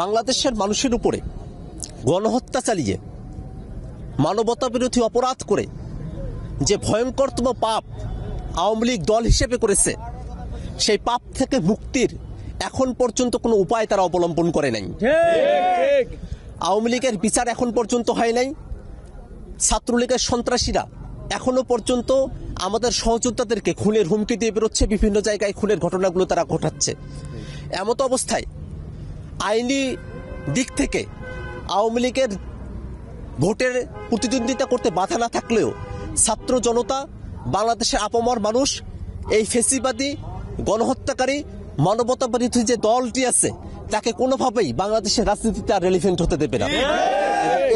বাংলাদেশের মানুষের উপরে গণহত্যা চালিয়ে মানবতা বিরোধী অপরাধ করে যে ভয়ঙ্করতম পাপ আওয়ামী লীগ দল হিসেবে করেছে, সেই পাপ থেকে মুক্তির এখন পর্যন্ত কোনো উপায় তারা অবলম্বন করে নাই। আওয়ামী লীগের বিচার এখন পর্যন্ত হয় নাই। ছাত্রলীগের সন্ত্রাসীরা এখনো পর্যন্ত আমাদের সহযোদ্ধাদেরকে খুনের হুমকি দিয়ে বেরোচ্ছে, বিভিন্ন জায়গায় খুনের ঘটনাগুলো তারা ঘটাচ্ছে। এমত অবস্থায় আইনি দিক থেকে আওয়ামী লীগের ভোটের প্রতিদ্বন্দ্বিতা করতে বাধা না থাকলেও ছাত্র জনতা, বাংলাদেশের আপামর মানুষ এই ফেসিবাদী গণহত্যাকারী মানবতা বিরোধী যে দলটি আছে তাকে কোনোভাবেই বাংলাদেশের রাজনীতিতে আর রেলিভেন্ট হতে দেবে না।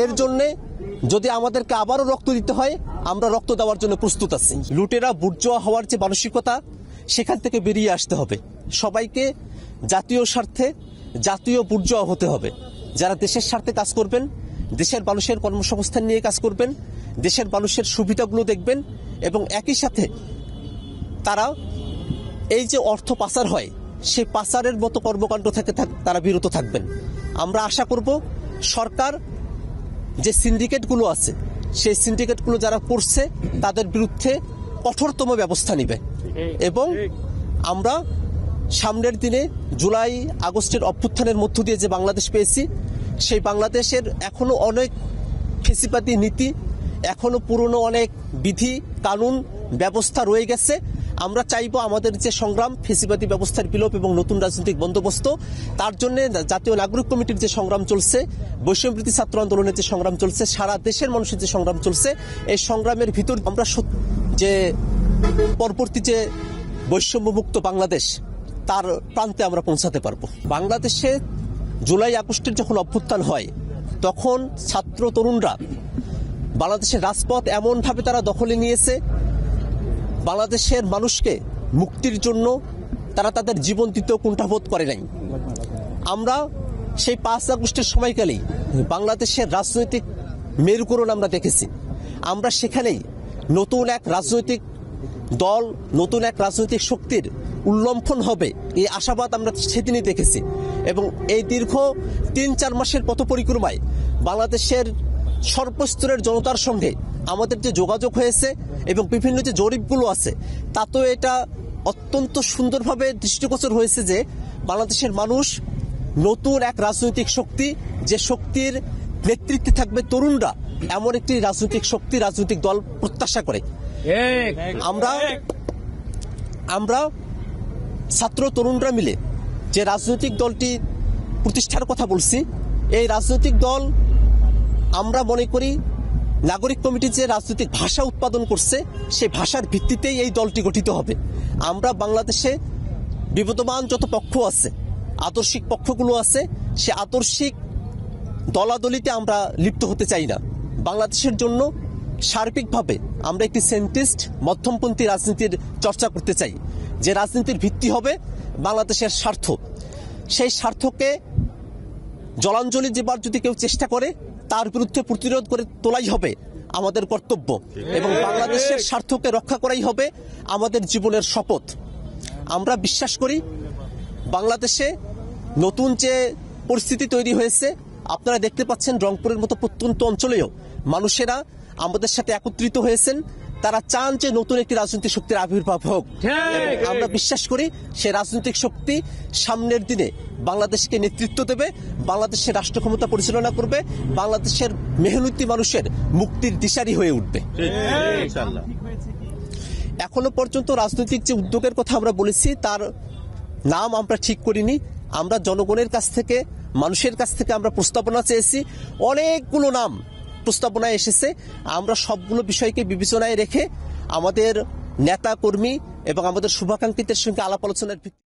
এর জন্যে যদি আমাদেরকে আবারও রক্ত দিতে হয়, আমরা রক্ত দেওয়ার জন্য প্রস্তুত আছি। লুটেরা বুর্জোয়া হওয়ার যে মানসিকতা, সেখান থেকে বেরিয়ে আসতে হবে। সবাইকে জাতীয় স্বার্থে জাতীয় বুর্জোয়া হতে হবে। যারা দেশের স্বার্থে কাজ করবেন, দেশের মানুষের কর্মসংস্থান নিয়ে কাজ করবেন, দেশের মানুষের সুবিধাগুলো দেখবেন এবং একই সাথে তারা এই যে অর্থ পাচার হয় সেই পাচারের মতো কর্মকাণ্ড থেকে তারা বিরত থাকবেন। আমরা আশা করব সরকার যে সিন্ডিকেটগুলো আছে সেই সিন্ডিকেটগুলো যারা করছে তাদের বিরুদ্ধে কঠোরতম ব্যবস্থা নেবে এবং আমরা সামনের দিনে জুলাই আগস্টের অভ্যুত্থানের মধ্য দিয়ে যে বাংলাদেশ পেয়েছি, সেই বাংলাদেশের এখনো অনেক ফেসিবাদী নীতি, এখনো পুরনো অনেক বিধি কানুন ব্যবস্থা রয়ে গেছে। আমরা চাইব আমাদের যে সংগ্রাম, ফেসিবাদী ব্যবস্থার বিলোপ এবং নতুন রাজনৈতিক বন্দোবস্ত, তার জন্য জাতীয় নাগরিক কমিটির যে সংগ্রাম চলছে, বৈষম্যবিরোধী ছাত্র আন্দোলনের যে সংগ্রাম চলছে, সারা দেশের মানুষের যে সংগ্রাম চলছে, এই সংগ্রামের ভিতর আমরা যে পরবর্তী যে বৈষম্যমুক্ত বাংলাদেশ, তার প্রান্তে আমরা পৌঁছাতে পারবো। বাংলাদেশে জুলাই আগস্টের যখন অভ্যুত্থান হয় তখন ছাত্র তরুণরা বাংলাদেশের রাজপথ এমনভাবে তারা দখলে নিয়েছে, বাংলাদেশের মানুষকে মুক্তির জন্য তারা তাদের জীবন দিতেও কুণ্ঠাবোধ করে নাই। আমরা সেই 5 আগস্টের সময়কালেই বাংলাদেশের রাজনৈতিক মেরুকরণ আমরা দেখেছি। আমরা সেখানেই নতুন এক রাজনৈতিক দল, নতুন এক রাজনৈতিক শক্তির উল্লম্ফন হবে এই আশাবাদ আমরা সেদিনই দেখেছি এবং এই দীর্ঘ 3-4 মাসের পথ পরিক্রমায় বাংলাদেশের সর্বস্তরের জনতার সঙ্গে আমাদের যে যোগাযোগ হয়েছে এবং বিভিন্ন যে জরিপগুলো আছে, তাতেও এটা অত্যন্ত সুন্দরভাবে দৃষ্টিগোচর হয়েছে যে বাংলাদেশের মানুষ নতুন এক রাজনৈতিক শক্তি, যে শক্তির নেতৃত্বে থাকবে তরুণরা, এমন একটি রাজনৈতিক শক্তি, রাজনৈতিক দল প্রত্যাশা করে। আমরা ছাত্র তরুণরা মিলে যে রাজনৈতিক দলটি প্রতিষ্ঠার কথা বলছি, এই রাজনৈতিক দল আমরা মনে করি নাগরিক কমিটি যে রাজনৈতিক ভাষা উৎপাদন করছে সেই ভাষার ভিত্তিতেই এই দলটি গঠিত হবে। আমরা বাংলাদেশে বিবদমান যত পক্ষ আছে, আদর্শিক পক্ষগুলো আছে, সে আদর্শিক দলাদলিতে আমরা লিপ্ত হতে চাই না। বাংলাদেশের জন্য সার্বিকভাবে আমরা একটি সেন্ট্রিস্ট মধ্যমপন্থী রাজনীতির চর্চা করতে চাই, যে রাজনীতির ভিত্তি হবে বাংলাদেশের স্বার্থ। সেই স্বার্থকে জলাঞ্জলি দেবার যদি কেউ চেষ্টা করে, তার বিরুদ্ধে প্রতিরোধ করে তোলাই হবে আমাদের কর্তব্য এবং বাংলাদেশের স্বার্থকে রক্ষা করাই হবে আমাদের জীবনের শপথ। আমরা বিশ্বাস করি বাংলাদেশে নতুন যে পরিস্থিতি তৈরি হয়েছে, আপনারা দেখতে পাচ্ছেন রংপুরের মতো প্রত্যন্ত অঞ্চলেও মানুষেরা আমাদের সাথে একত্রিত হয়েছেন। তারা চান যে নতুন একটি রাজনৈতিক শক্তির আবির্ভাব হোক। আমরা বিশ্বাস করি সে রাজনৈতিক শক্তি সামনের দিনে বাংলাদেশকে নেতৃত্ব দেবে, বাংলাদেশের রাষ্ট্র ক্ষমতা পরিচালনা করবে, বাংলাদেশের মেহনতি মানুষের মুক্তির দিশারি হয়ে উঠবে। এখনো পর্যন্ত রাজনৈতিক যে উদ্যোগের কথা আমরা বলেছি, তার নাম আমরা ঠিক করিনি। আমরা জনগণের কাছ থেকে, মানুষের কাছ থেকে আমরা প্রস্তাবনা চেয়েছি। অনেকগুলো নাম প্রস্তাবনায় এসেছে। আমরা সবগুলো বিষয়কে বিবেচনায় রেখে আমাদের নেতা কর্মী এবং আমাদের শুভাকাঙ্ক্ষীদের সঙ্গে আলাপ আলোচনার ভিত্তি